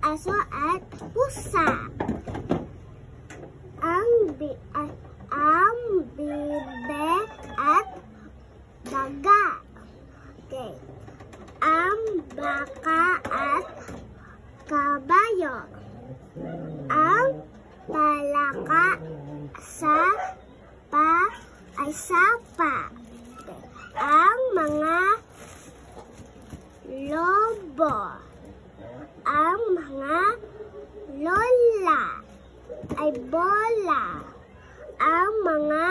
aso at pusa. Ang bibe at daga. Okay. Ang baka at kabayo. Ang palaka sa sapa. Okay. Ang mga lobo. Ang mga lola ay bola. Ang mga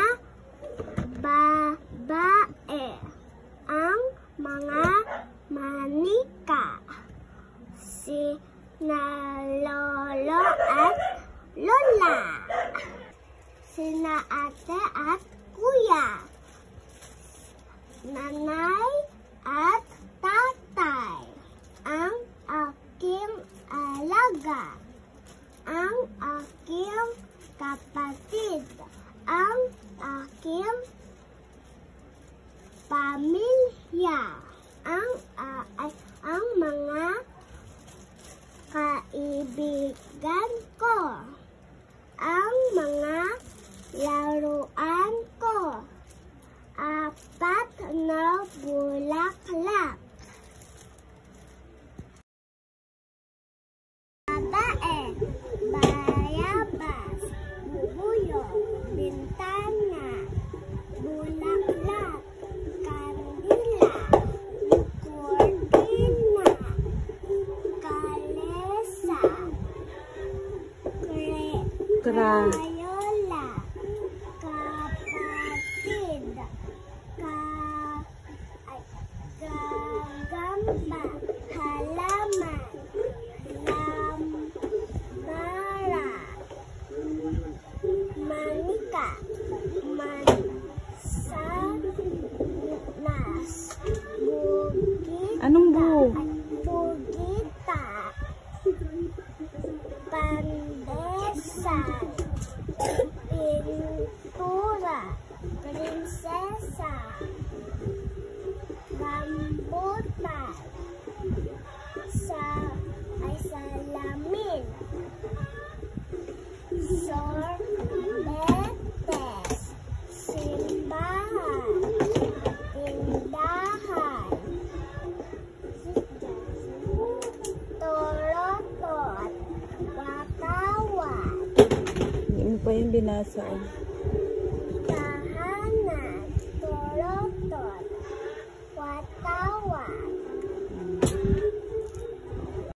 babae. Ang mga manika. Sina lolo at lola. Sina ate at kuya. Nanay at tatay. Ang aking alaga. Ang aking kapatid. Ang aking pamilya. Ang mga kaibigan ko. Ang mga laruan ko. 4 na bulaklak. Babae, bayabas, bubuyo, bintana, bulaklak, kandila, kordina, kalesa, krayola, kapatid, gagamba, halaman, lambara, manika, mansanas, bugita, anong buo? bugita, pandesan, pintura, prinsesa, rambutan, salamin, sorbetes, simbahan, tindahan, torotot, katawan, Hindi mo pa yung binasa. tahanan, torotot, katawan,